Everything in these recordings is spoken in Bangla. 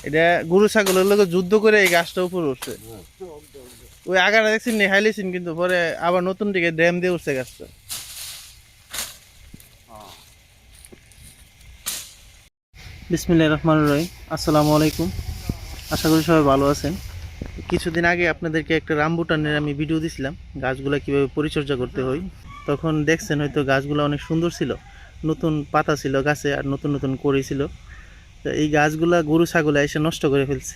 এটা গরু ছাগলের লোক যুদ্ধ করে এই গাছটা উপরে উঠছে। ওই আগাটা দেখছেন নেহাইলেছেন, কিন্তু পরে আবার নতুন দিকে ড্যাম দিয়ে উঠছে গাছটা। বিসমিল্লাহির রহমানির রহিম। আসসালামু আলাইকুম, আশা করি সবাই ভালো আছেন। কিছুদিন আগে আপনাদেরকে একটা রামবুটানের আমি ভিডিও দিছিলাম, গাছগুলো কিভাবে পরিচর্যা করতে হয়। তখন দেখছেন হয়তো গাছগুলো অনেক সুন্দর ছিল, নতুন পাতা ছিল গাছে, আর নতুন নতুন কড়ি ছিল। তো এই গাছগুলা গরু ছাগলে এসে নষ্ট করে ফেলছে।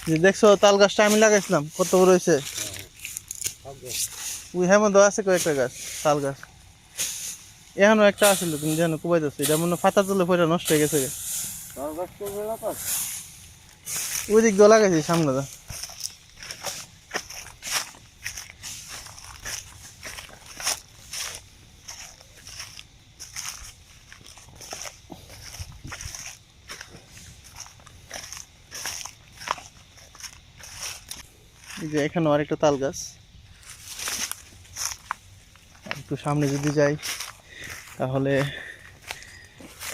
যে দেখছো তাল গাছটা আমি লাগাইছিলাম, কত বড় হয়েছে। ওই হ্যাঁ মধ্যে আছে কয়েকটা গাছ, তাল গাছ এখনো একটা আছিল, তুমি যেন কুবাই যাচ্ছে, এটা মনে ফাতা তুলে পয়টা নষ্ট হয়ে গেছে। ওই দিক দিয়ে লাগাইছি সামনে দা। এই যে এখানেও আরেকটা তাল গাছ, একটু সামনে যদি যাই তাহলে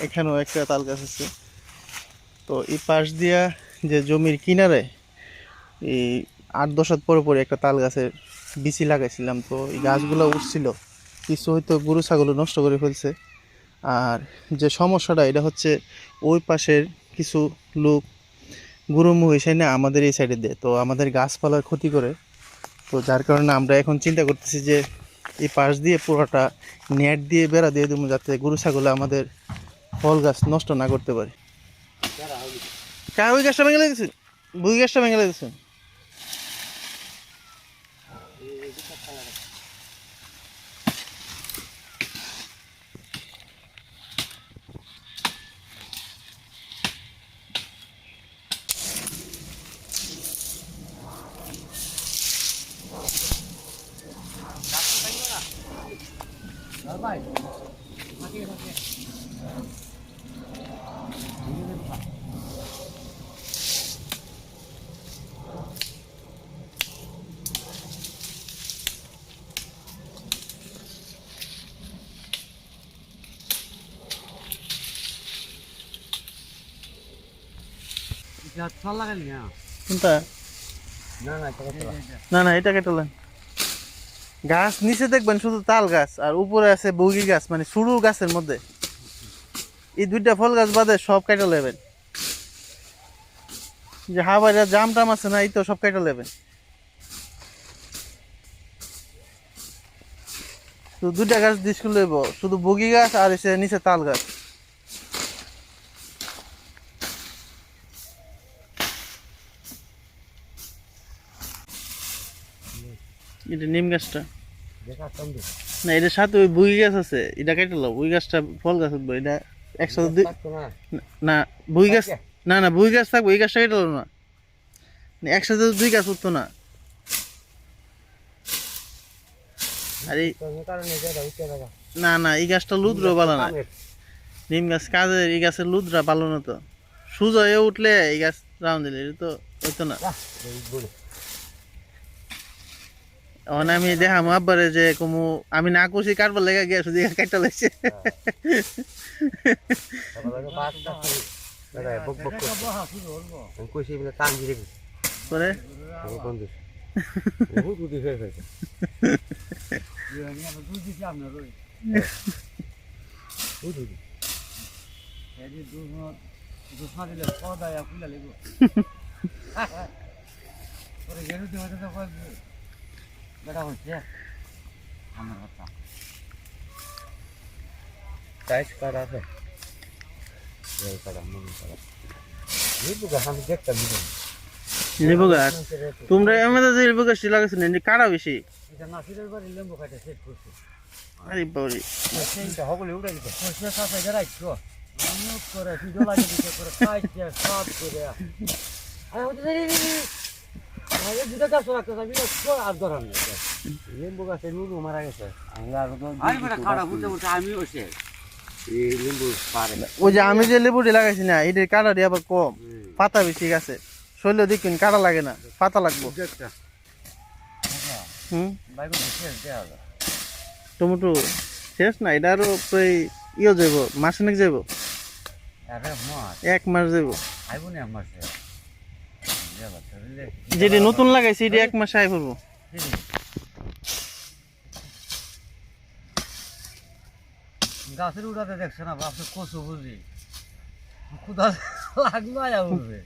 এখানেও একটা তাল গাছ আছে। তো এই পাশ দিয়া যে জমির কিনারে এই 8-10 হাত পরে পরে একটা তাল গাছের বিচি লাগাইছিলাম। তো এই গাছগুলো উঠছিল, কিছু হয়তো গরু ছাগল নষ্ট করে ফেলছে। আর যে সমস্যাটা এটা হচ্ছে, ওই পাশের কিছু লোক গরু মহিষাই না আমাদের এই সাইডে দেয়, তো আমাদের গাছপালার ক্ষতি করে। তো যার কারণে আমরা এখন চিন্তা করতেছি যে এই পাশ দিয়ে পুরোটা নেট দিয়ে বেড়া দিয়ে দেবো, যাতে গরু ছাগলে আমাদের ফল গাছ নষ্ট না করতে পারে। ওই গাছটা ভেঙে লেগেছেন, বুই গাছটা ভেঙে লেগেছেন। কোনটা? না না, এটা কেটে গাছ নিচে দেখবেন শুধু তাল গাছ, আর উপরে আছে বগি গাছ, মানে শুরু গাছের মধ্যে এই দুইটা ফল গাছ বাদে সব কেটে নেবেন। যে হাওয়াইরা জাম টাম আছে না, এই তো সব কেটে নেবেন। শুধু দুইটা গাছ দিস লইব, শুধু বগি গাছ আর এসে নিচে তাল গাছ। এটা নিম গাছটা না, এটার সাথে ওই বুই গাছ আছে, এটা কেটে লো। বুই গাছটা ফল গাছ উঠবো, এটা একসাথে না বুই গাছ, না না বুই গাছ থাকবো, এই গাছটা কেটে লো না, একসাথে দুই গাছ উঠতো না। আর এই না না, এই গাছটা লুদ্র ভালো না, নিম গাছ কাজে, এই গাছের লুদ্রা ভালো না। তো সুজা হয়ে উঠলে এই গাছ রাউন্ড দিলে এটা তো হইতো না। আমি দেখাম আব্বারে যে কমু আমি না করছি কাটবার লেগে গিয়ে শুধু কাটটা লাগছে। লেবু গাছ তোমরা আমাদের যে লেবু গাছটি লাগাইছেন এটি কারা বেশি? আরে বাবারে, লেম্বু গাছে নুরু মারা গেছে। ওই যে আমি যে লেবুটি লাগাইছি না, এটির কালারটি আবার কম। পাতা বেশি গাছে শৈল দেখুন কাটা লাগে না পাতা লাগবো টমেটো শেষ না এটা আরো প্রায় ইয়ে যাব মাসখানেক যাব 1 মাস যাব যেটা নতুন লাগাইছি এটা 1 মাসে আই পড়বো গাছের উড়াতে দেখছে না বাপরে কচু বুঝি কোথা লাগলো আয়া উঠবে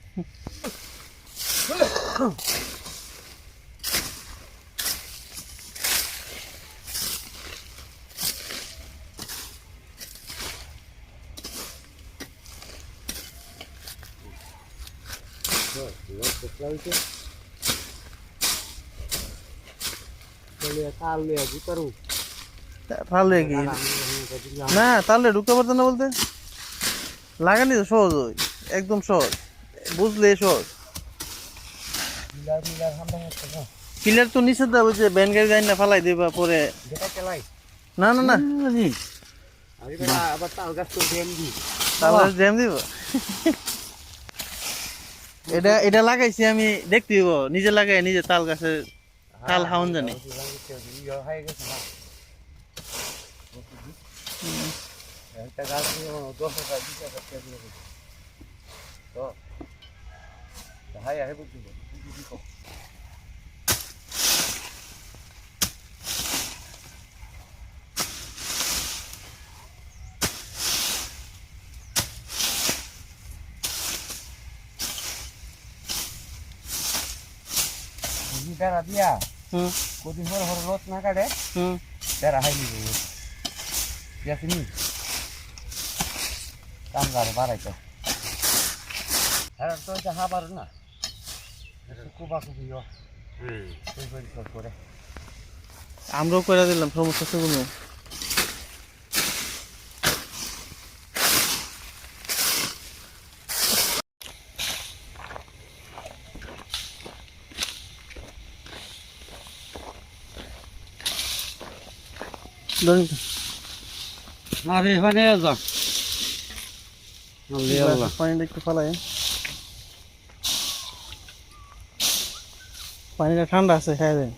তাহলে কি না তাহলে ঢুকতে পারতো না বলতে লাগানি তো সহজ হয় একদম সহজ বুঝলে সহজ পিলার তো নিচে দেবো যে ব্যানগের গাড়ি না ফালাই দেবা পরে না না না তাহলে জ্যাম দিব এটা লাগাইছি আমি দেখতে দিব নিজে লাগাই নিজে তাল গাছে তাল হাউন জানি বেড়া দিয়া কদিন পর পর রোদ না কাটে বেড়া হাই নিব ইয়াসিনি কামগার বাড়াইতে হ্যাঁ তো এটা হাবার না কুবা কুবিও করে আমরাও করে দিলাম সমস্যা তো কোনো না রে মানে যা পানিটা একটু ফালাই পানিটা ঠান্ডা আছে খাই দেন